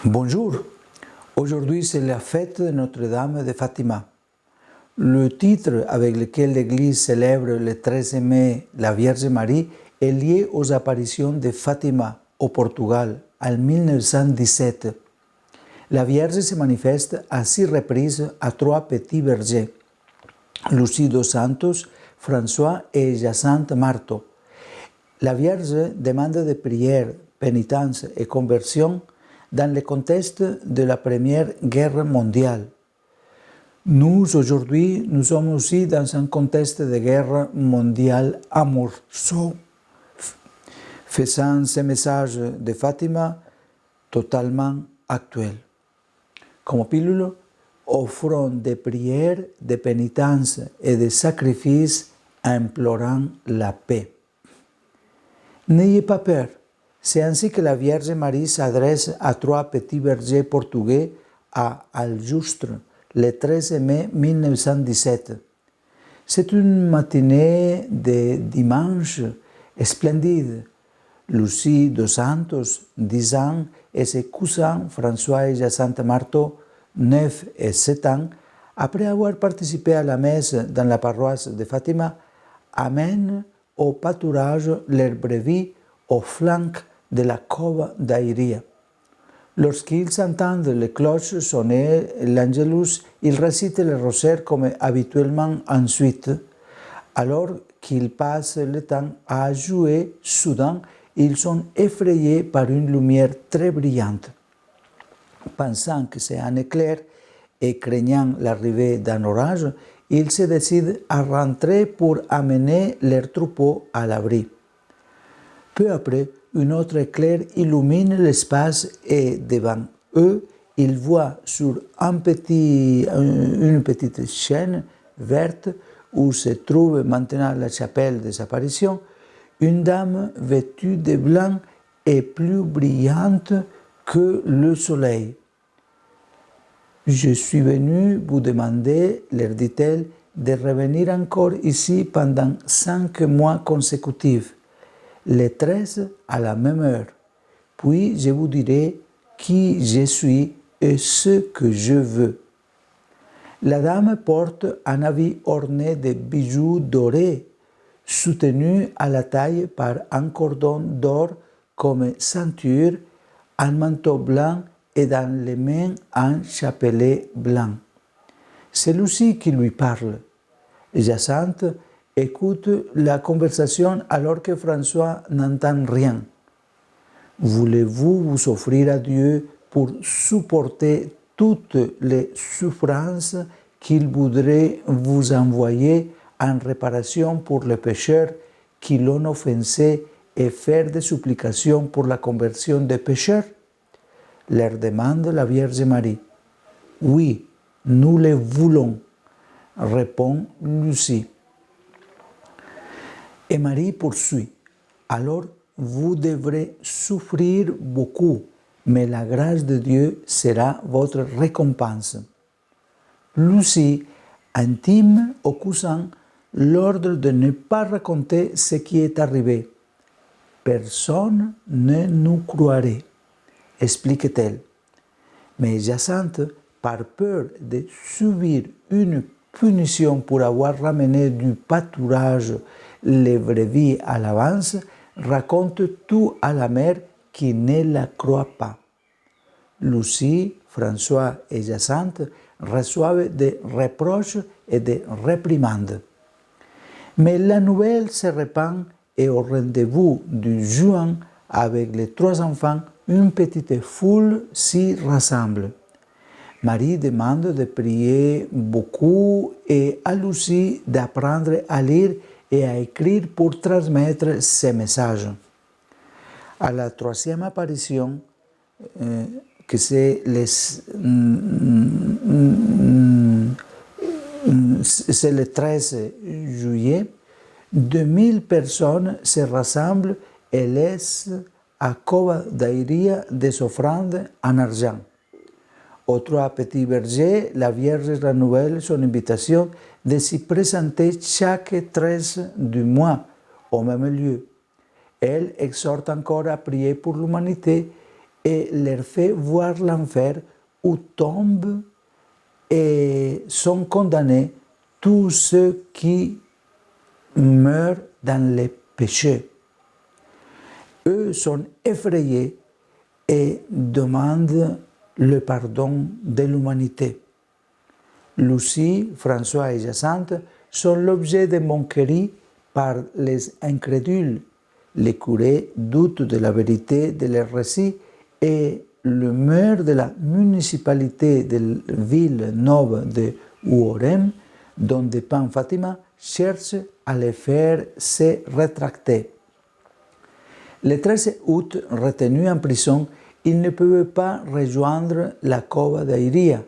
Bonjour, aujourd'hui c'est la fête de Notre-Dame de Fatima. Le titre avec lequel l'Église célèbre le 13 mai la Vierge Marie est lié aux apparitions de Fatima au Portugal en 1917. La Vierge se manifeste à 6 reprises à 3 petits bergers, Lucy dos Santos, François et Jacinthe Marto. La Vierge demande des prières, pénitence et conversion dans le contexte de la Première Guerre mondiale. Nous, aujourd'hui, nous sommes aussi dans un contexte de guerre mondiale amorceau, faisant ce message de Fatima totalement actuel. Comme pilule, offrons des prières, de pénitence et de sacrifices implorant la paix. N'ayez pas peur. C'est ainsi que la Vierge Marie s'adresse à 3 petits bergers portugais à Aljustre, le 13 mai 1917. C'est une matinée de dimanche splendide. Lucy dos Santos, 10 ans, et ses cousins François et Jacinthe Marto, 9 et 7 ans, après avoir participé à la messe dans la paroisse de Fatima, amènent au pâturage leurs brebis au flanc de la cova d'Airia. Lorsqu'ils entendent les cloches sonner l'Angelus, ils récitent le rosaire comme habituellement ensuite. Alors qu'ils passent le temps à jouer, soudain, ils sont effrayés par une lumière très brillante. Pensant que c'est un éclair et craignant l'arrivée d'un orage, ils se décident à rentrer pour amener leur troupeau à l'abri. Peu après, un autre éclair illumine l'espace et devant eux, ils voient sur une petite chaîne verte où se trouve maintenant la chapelle des apparitions, une dame vêtue de blanc et plus brillante que le soleil. « Je suis venue vous demander, leur dit-elle, de revenir encore ici pendant 5 mois consécutifs, les 13 à la même heure. Puis je vous dirai qui je suis et ce que je veux. » La dame porte un habit orné de bijoux dorés, soutenu à la taille par un cordon d'or comme ceinture, un manteau blanc et dans les mains un chapelet blanc. C'est Lucy qui lui parle. Jacinthe écoute la conversation alors que François n'entend rien. Voulez-vous vous offrir à Dieu pour supporter toutes les souffrances qu'il voudrait vous envoyer en réparation pour les pécheurs qui l'ont offensé et faire des supplications pour la conversion des pécheurs? Leur demande la Vierge Marie. Oui, nous le voulons, répond Lucy. Et Marie poursuit. Alors, vous devrez souffrir beaucoup, mais la grâce de Dieu sera votre récompense. Lucy intime au cousin l'ordre de ne pas raconter ce qui est arrivé. Personne ne nous croirait, explique-t-elle. Mais Jacinthe, par peur de subir une punition pour avoir ramené du pâturage les brebis à l'avance, raconte tout à la mère qui ne la croit pas. Lucy, François et Jacinthe reçoivent des reproches et des réprimandes. Mais la nouvelle se répand et au rendez-vous du juin avec les 3 enfants, une petite foule s'y rassemble. Marie demande de prier beaucoup et à Lucy d'apprendre à lire et à écrire pour transmettre ces messages. À la 3e apparition, que c'est le 13 juillet, 2000 personnes se rassemblent et laissent à Cova d'Airia des offrandes en argent. Aux trois petits bergers, la Vierge renouvelle son invitation de s'y présenter chaque 13 du mois au même lieu. Elle exhorte encore à prier pour l'humanité et leur fait voir l'enfer où tombent et sont condamnés tous ceux qui meurent dans les péchés. Eux sont effrayés et demandent le pardon de l'humanité. Lucie, François et Jacinthe sont l'objet de moqueries par les incrédules. Les curés doutent de la vérité de leurs récits et le maire de la municipalité de la ville neuve de Ouorem, dont dépend Fatima, cherche à les faire se rétracter. Le 13 août, retenu en prison, il ne pouvait pas rejoindre la cova d'Airia,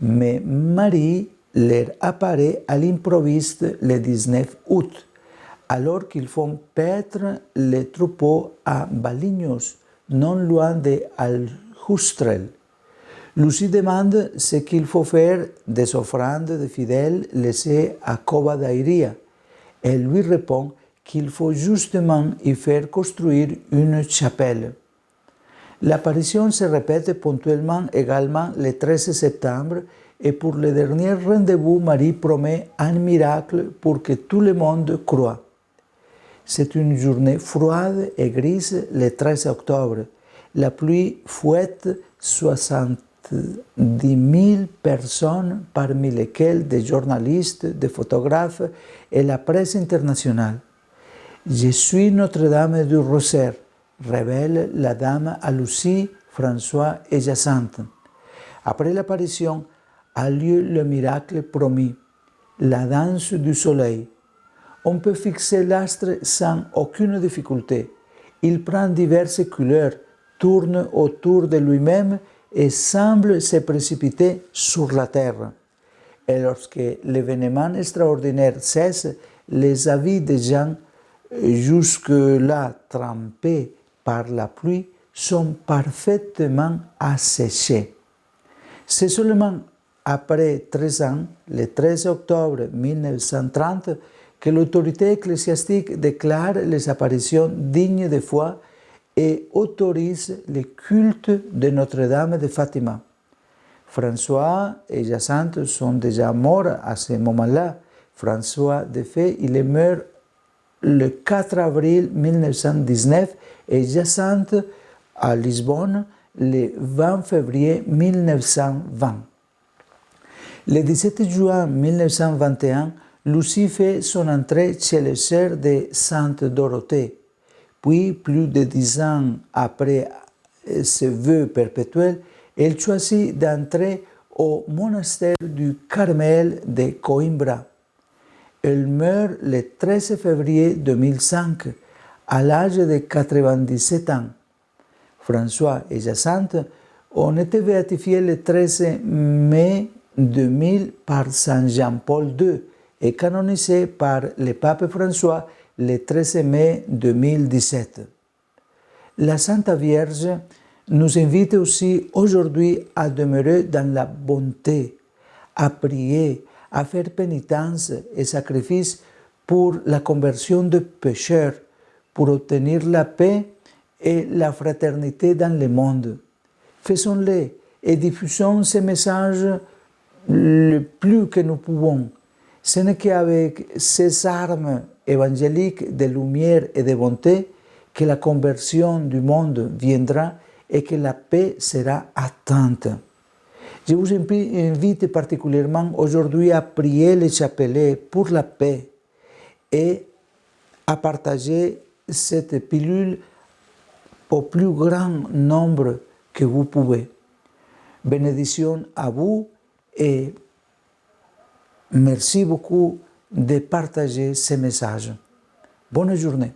mais Marie leur apparaît à l'improviste le 19 août, alors qu'ils font paître les troupeaux à Balignos, non loin de Aljustrel. Lucie demande ce qu'il faut faire des offrandes de fidèles laissées à Cova d'Airia. Elle lui répond qu'il faut justement y faire construire une chapelle. L'apparition se répète ponctuellement également le 13 septembre et pour le dernier rendez-vous, Marie promet un miracle pour que tout le monde croie. C'est une journée froide et grise le 13 octobre. La pluie fouette 70 000 personnes, parmi lesquelles des journalistes, des photographes et la presse internationale. Je suis Notre-Dame du Rosaire, révèle la dame à Lucie, François et Jacinthe. Après l'apparition a lieu le miracle promis, la danse du soleil. On peut fixer l'astre sans aucune difficulté. Il prend diverses couleurs, tourne autour de lui-même et semble se précipiter sur la terre. Et lorsque l'événement extraordinaire cesse, les habits des gens, jusque-là trempés par la pluie, sont parfaitement asséchés. C'est seulement après 13 ans, le 13 octobre 1930, que l'autorité ecclésiastique déclare les apparitions dignes de foi et autorise le culte de Notre-Dame de Fatima. François et Jacinthe sont déjà morts à ce moment-là. François, de fait, il est mort le 4 avril 1919 et Jacinthe à Lisbonne le 20 février 1920. Le 17 juin 1921, Lucie fait son entrée chez les sœurs de Sainte Dorothée. Puis, plus de 10 ans après ce vœu perpétuel, elle choisit d'entrer au monastère du Carmel de Coimbra. Elle meurt le 13 février 2005, à l'âge de 97 ans. François et Jacinthe ont été béatifiés le 13 mai 2000 par Saint Jean-Paul II et canonisés par le pape François le 13 mai 2017. La Sainte Vierge nous invite aussi aujourd'hui à demeurer dans la bonté, à prier, à faire pénitence et sacrifice pour la conversion de pécheurs, pour obtenir la paix et la fraternité dans le monde. Faisons-le et diffusons ce message le plus que nous pouvons. Ce n'est qu'avec ces armes évangéliques de lumière et de bonté que la conversion du monde viendra et que la paix sera atteinte. Je vous invite particulièrement aujourd'hui à prier les chapelets pour la paix et à partager cette pilule au plus grand nombre que vous pouvez. Bénédiction à vous et merci beaucoup de partager ces messages. Bonne journée.